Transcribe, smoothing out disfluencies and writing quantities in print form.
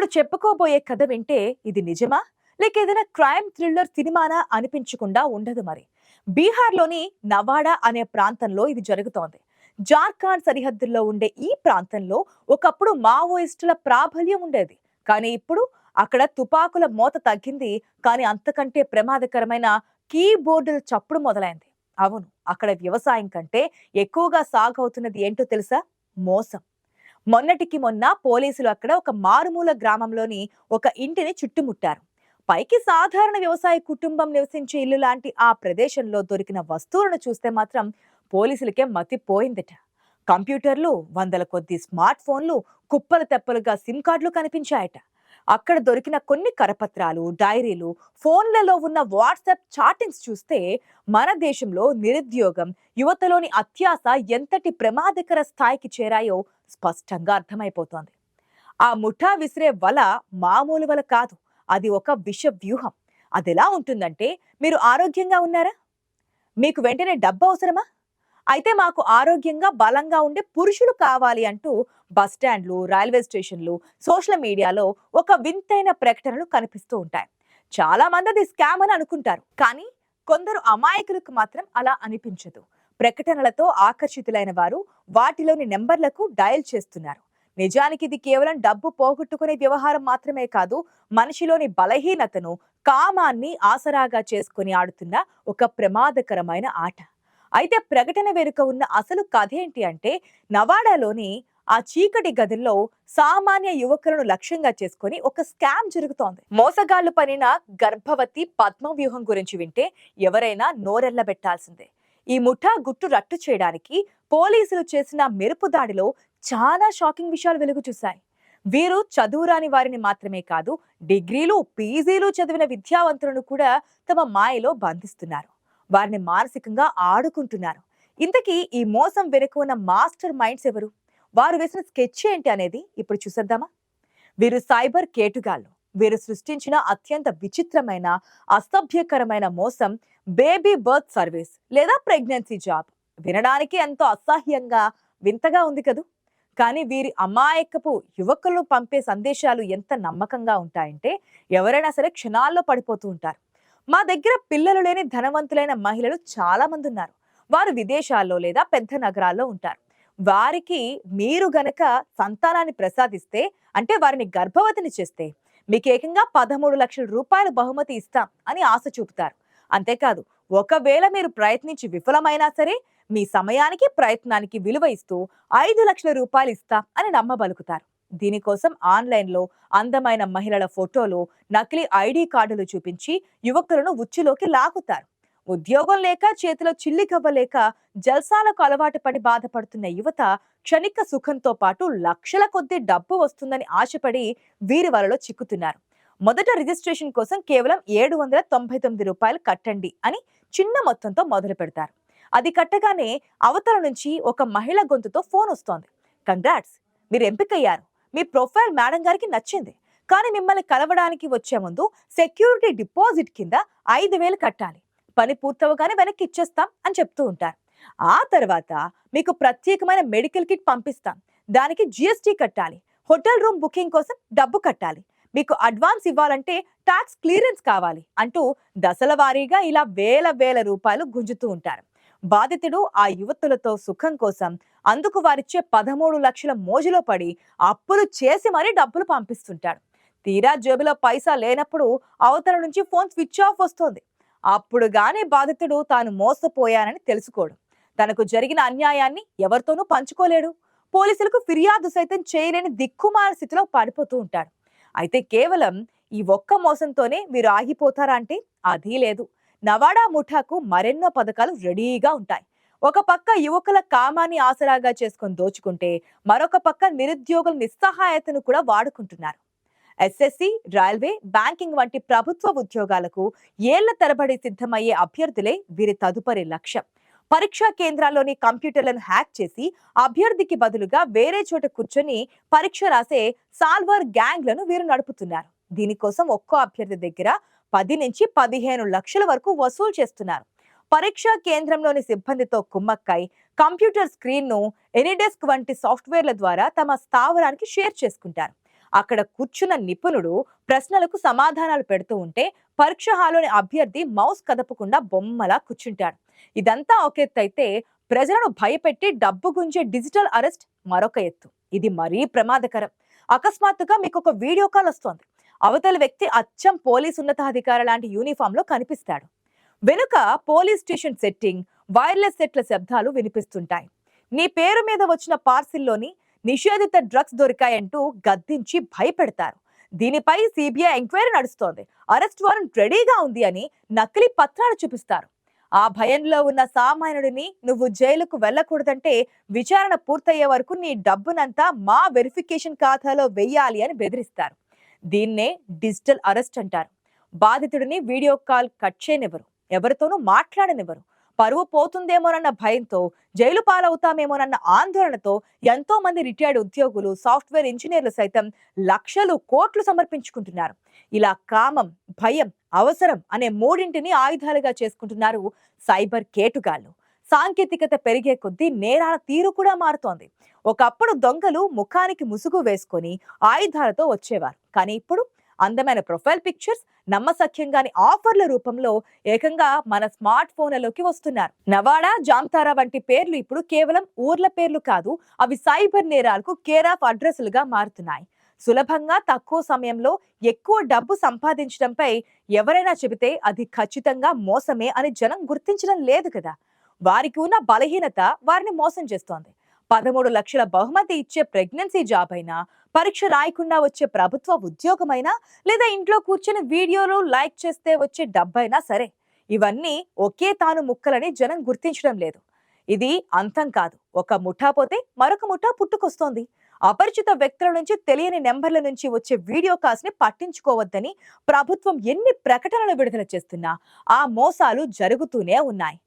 ఇప్పుడు చెప్పుకోబోయే కథ వింటే ఇది నిజమా లేక ఏదైనా క్రైమ్ థ్రిల్లర్ సినిమానా అనిపించకుండా ఉండదు మరి. బీహార్లోని నవాడా అనే ప్రాంతంలో ఇది జరుగుతోంది. జార్ఖండ్ సరిహద్దుల్లో ఉండే ఈ ప్రాంతంలో ఒకప్పుడు మావోయిస్టుల ప్రాబల్యం ఉండేది. కానీ ఇప్పుడు అక్కడ తుపాకుల మోత తగ్గింది. కానీ అంతకంటే ప్రమాదకరమైన కీబోర్డుల చప్పుడు మొదలైంది. అవును, అక్కడ వ్యవసాయం కంటే ఎక్కువగా సాగవుతున్నది ఏంటో తెలుసా? మోసం. మొన్నటికి మొన్న పోలీసులు అక్కడ ఒక మారుమూల గ్రామంలోని ఒక ఇంటిని చుట్టుముట్టారు. పైకి సాధారణ వ్యవసాయ కుటుంబం నివసించే ఇల్లు లాంటి ఆ ప్రదేశంలో దొరికిన వస్తువులను చూస్తే మాత్రం పోలీసులకే మతిపోయిందట. కంప్యూటర్లు, వందల కొద్ది స్మార్ట్ ఫోన్లు, కుప్పలు తెప్పలుగా సిమ్ కార్డులు కనిపించాయట. అక్కడ దొరికిన కొన్ని కరపత్రాలు, డైరీలు, ఫోన్లలో ఉన్న వాట్సాప్ చాటింగ్స్ చూస్తే మన దేశంలో నిరుద్యోగం, యువతలోని అత్యాశ ఎంతటి ప్రమాదకర స్థాయికి చేరాయో స్పష్టంగా అర్థమైపోతోంది. ఆ ముఠా విసిరే వల మామూలు వల కాదు, అది ఒక విష వ్యూహం. అదెలా ఉంటుందంటే, మీరు ఆరోగ్యంగా ఉన్నారా? మీకు వెంటనే డబ్బు అవసరమా? అయితే మాకు ఆరోగ్యంగా బలంగా ఉండే పురుషులు కావాలి అంటూ బస్టాండ్లు, రైల్వే స్టేషన్లు, సోషల్ మీడియాలో ఒక వింతైన ప్రకటనలు కనిపిస్తూ ఉంటాయి. చాలా మంది అది స్కామ్ అని అనుకుంటారు, కానీ కొందరు అమాయకులకు మాత్రం అలా అనిపించదు. ప్రకటనలతో ఆకర్షితులైన వారు వాటిలోని నెంబర్లకు డయల్ చేస్తున్నారు. నిజానికి ఇది కేవలం డబ్బు పోగొట్టుకునే వ్యవహారం మాత్రమే కాదు, మనిషిలోని బలహీనతను, కామాన్ని ఆసరాగా చేసుకుని ఆడుతున్న ఒక ప్రమాదకరమైన ఆట. అయితే ప్రకటన వెనుక ఉన్న అసలు కథ ఏంటి అంటే, నవాడాలోని ఆ చీకటి గదుల్లో సామాన్య యువకులను లక్ష్యంగా చేసుకుని ఒక స్కామ్ జరుగుతోంది. మోసగాళ్లు పనిన గర్భవతి పద్మ వ్యూహం గురించి వింటే ఎవరైనా నోరెళ్లబెట్టాల్సిందే. ఈ ముఠా గుట్టు రట్టు చేయడానికి పోలీసులు చేసిన మెరుపు దాడిలో చాలా షాకింగ్ విషయాలు వెలుగు చూశాయి. వీరు చదువురాని వారిని మాత్రమే కాదు, డిగ్రీలు, పీజీలు చదివిన విద్యావంతులను కూడా తమ మాయలో బంధిస్తున్నారు. వారిని మానసికంగా ఆడుకుంటున్నారు. ఇంతకీ ఈ మోసం వెనుక ఉన్న మాస్టర్ మైండ్స్ ఎవరు? వారు వేసిన స్కెచ్ ఏంటి అనేది ఇప్పుడు చూసేద్దామా? వీరు సైబర్ కేటుగాళ్ళు. వీరు సృష్టించిన అత్యంత విచిత్రమైన, అసభ్యకరమైన మోసం బేబీ బర్త్ సర్వీస్ లేదా ప్రెగ్నెన్సీ జాబ్. వినడానికి ఎంతో అసహ్యంగా, వింతగా ఉంది కదూ. కానీ వీరి అమాయకపు యువకులు పంపే సందేశాలు ఎంత నమ్మకంగా ఉంటాయంటే ఎవరైనా సరే క్షణాల్లో పడిపోతూ ఉంటారు. మా దగ్గర పిల్లలు లేని ధనవంతులైన మహిళలు చాలా మంది ఉన్నారు. వారు విదేశాల్లో లేదా పెద్ద నగరాల్లో ఉంటారు. వారికి మీరు గనక సంతానాన్ని ప్రసాదిస్తే, అంటే వారిని గర్భవతిని చేస్తే, మీకు ఏకంగా 13 లక్షల రూపాయల బహుమతి ఇస్తాం అని ఆశ చూపుతారు. అంతేకాదు, ఒకవేళ మీరు ప్రయత్నించి విఫలమైనా సరే మీ సమయానికి, ప్రయత్నానికి విలువ ఇస్తూ 5 లక్షల రూపాయలు ఇస్తాం అని నమ్మబలుకుతారు. దీనికోసం ఆన్లైన్లో అందమైన మహిళల ఫోటోలు, నకిలీ ఐడి కార్డులు చూపించి యువకులను ఉచ్చులోకి లాగుతారు. ఉద్యోగం లేక, చేతిలో చిల్లికవ్వలేక జల్సాలకు అలవాటు పడి బాధపడుతున్న యువత క్షణిక సుఖంతో పాటు లక్షల కొద్దీ డబ్బు వస్తుందని ఆశపడి వీరి వలలో చిక్కుతున్నారు. మొదట రిజిస్ట్రేషన్ కోసం కేవలం 799 రూపాయలు కట్టండి అని చిన్న మొత్తంతో మొదలు పెడతారు. అది కట్టగానే అవతల నుంచి ఒక మహిళ గొంతుతో ఫోన్ వస్తోంది. కంగ్రాట్స్, మీరు ఎంపికయ్యారు. మీ ప్రొఫైల్ మేడం గారికి నచ్చింది. కానీ మిమ్మల్ని కలవడానికి వచ్చే ముందు సెక్యూరిటీ డిపాజిట్ కింద 5,000 కట్టాలి. పని పూర్తవగానే వెనక్కి ఇచ్చేస్తాం అని చెప్తూ ఉంటారు. ఆ తర్వాత మీకు ప్రత్యేకమైన మెడికల్ కిట్ పంపిస్తాం. దానికి GST కట్టాలి. హోటల్ రూమ్ బుకింగ్ కోసం డబ్బు కట్టాలి. మీకు అడ్వాన్స్ ఇవ్వాలంటే ట్యాక్స్ క్లియరెన్స్ కావాలి అంటూ దశల వారీగా ఇలా వేల రూపాయలు గుంజుతూ ఉంటారు. బాధితుడు ఆ యువతులతో సుఖం కోసం అందుకు వారిచ్చే 13 లక్షల మోజులో పడి అప్పులు చేసి మరీ డబ్బులు పంపిస్తుంటాడు. తీరా జేబులో పైసా లేనప్పుడు అవతల నుంచి ఫోన్ స్విచ్ ఆఫ్ వస్తోంది. అప్పుడు గానీ బాధితుడు తాను మోసపోయానని తెలుసుకోడు. తనకు జరిగిన అన్యాయాన్ని ఎవరితోనూ పంచుకోలేడు. పోలీసులకు ఫిర్యాదు సైతం చేయలేని దిక్కుమాల స్థితిలో పడిపోతూ ఉంటాడు. అయితే కేవలం ఈ ఒక్క మోసంతోనే మీరు ఆగిపోతారా అంటే అదీ లేదు. నవాడా ముఠాకు మరెన్నో పథకాలు రెడీగా ఉంటాయి. ఒక పక్క యువకుల కామాన్ని ఆసరాగా చేసుకొని దోచుకుంటే, మరొక పక్క నిరుద్యోగుల నిస్సహాయతను కూడా వాడుకుంటున్నారు. SSC, రైల్వే, బ్యాంకింగ్ వంటి ప్రభుత్వ ఉద్యోగాలకు ఏళ్ల తరబడి సిద్ధమయ్యే అభ్యర్థులే వీరి తదుపరి లక్ష్యం. పరీక్షా కేంద్రాల్లోని కంప్యూటర్లను హ్యాక్ చేసి అభ్యర్థికి బదులుగా వేరే చోట కూర్చొని పరీక్ష రాసే సాల్వర్ గ్యాంగ్లను వీరు నడుపుతున్నారు. దీనికోసం ఒక్కో అభ్యర్థి దగ్గర 10 నుంచి 15 లక్షల వరకు వసూలు చేస్తున్నారు. పరీక్షా కేంద్రంలోని సిబ్బందితో కుమ్మక్కై కంప్యూటర్ స్క్రీన్ ను ఎనిడెస్క్ వంటి సాఫ్ట్వేర్ల ద్వారా తమ స్థావరానికి షేర్ చేసుకుంటారు. అక్కడ కూర్చున్న నిపుణుడు ప్రశ్నలకు సమాధానాలు పెడుతూ ఉంటే పరీక్ష హాలుని అభ్యర్థి మౌస్ కదపకుండా బొమ్మలా కూర్చుంటాడు. ఇదంతా ఒక ఎత్తు అయితే, ప్రజలను భయపెట్టి డబ్బు గుంజే డిజిటల్ అరెస్ట్ మరొక ఎత్తు. ఇది మరీ ప్రమాదకరం. అకస్మాత్తుగా మీకు ఒక వీడియో కాల్ వస్తోంది. అవతలి వ్యక్తి అచ్చం పోలీస్ ఉన్నతాధికారి లాంటి యూనిఫామ్ లో కనిపిస్తాడు. వెనుక పోలీస్ స్టేషన్ సెట్టింగ్, వైర్లెస్ సెట్ల శబ్దాలు వినిపిస్తుంటాయి. నీ పేరు మీద వచ్చిన పార్సిల్లోని నిషేధిత డ్రగ్స్ దొరికాయంటూ గద్దించి భయపెడతారు. దీనిపై సిబిఐ ఎంక్వైరీ నడుస్తోంది, అరెస్ట్ వారెంట్ రెడీగా ఉంది అని నకిలీ పత్రాలు చూపిస్తారు. ఆ భయంలో ఉన్న సామాన్యుడిని నువ్వు జైలుకు వెళ్ళకూడదంటే విచారణ పూర్తయ్యే వరకు నీ డబ్బునంతా మా వెరిఫికేషన్ ఖాతాలో వెయ్యాలి అని బెదిరిస్తారు. దీన్నే డిజిటల్ అరెస్ట్ అంటారు. బాధితుడిని వీడియో కాల్ కట్ చేయనివ్వరు, ఎవరితోనూ మాట్లాడనివ్వరు. పరువు పోతుందేమోనన్న భయంతో, జైలు పాలవుతామేమోనన్న ఆందోళనతో ఎంతో మంది రిటైర్డ్ ఉద్యోగులు, సాఫ్ట్వేర్ ఇంజనీర్లు సైతం లక్షలు, కోట్లు సమర్పించుకుంటున్నారు. ఇలా కామం, భయం, అవసరం అనే మూడింటిని ఆయుధాలుగా చేసుకుంటున్నారు సైబర్ కేటుగాళ్లు. సాంకేతికత పెరిగే కొద్దీ నేరాల తీరు కూడా మారుతోంది. ఒకప్పుడు దొంగలు ముఖానికి ముసుగు వేసుకొని ఆయుధాలతో వచ్చేవారు, కానీ ఇప్పుడు అందమైన ప్రొఫైల్ పిక్చర్స్, నమ్మసఖ్యంగాని ఆఫర్ల రూపంలో ఏకంగా మన స్మార్ట్ ఫోన్లలోకి వస్తున్నారు. నవాడా, జామ్తారా వంటి పేర్లు ఇప్పుడు కేవలం ఊర్ల పేర్లు కాదు, అవి సైబర్ నేరాలకు కేర్ ఆఫ్ అడ్రస్లుగా మారుతున్నాయి. సులభంగా తక్కువ సమయంలో ఎక్కువ డబ్బు సంపాదించడంపై ఎవరైనా చెబితే అది ఖచ్చితంగా మోసమే అని జనం గుర్తించడం లేదు కదా. వారికి ఉన్న బలహీనత వారిని మోసం చేస్తోంది. 13 లక్షల బహుమతి ఇచ్చే ప్రెగ్నెన్సీ జాబ్ అయినా, పరీక్ష రాయకుండా వచ్చే ప్రభుత్వ ఉద్యోగమైనా, లేదా ఇంట్లో కూర్చొని వీడియోలు లైక్ చేస్తే వచ్చే డబ్బైనా సరే, ఇవన్నీ ఒకే తాను ముక్కలని జనం గుర్తించడం లేదు. ఇది అంతం కాదు. ఒక ముఠా పోతే మరొక ముఠా పుట్టుకొస్తోంది. అపరిచిత వ్యక్తుల నుంచి, తెలియని నెంబర్ల నుంచి వచ్చే వీడియో కాల్స్ ని పట్టించుకోవద్దని ప్రభుత్వం ఎన్ని ప్రకటనలు విడుదల చేస్తున్నా ఆ మోసాలు జరుగుతూనే ఉన్నాయి.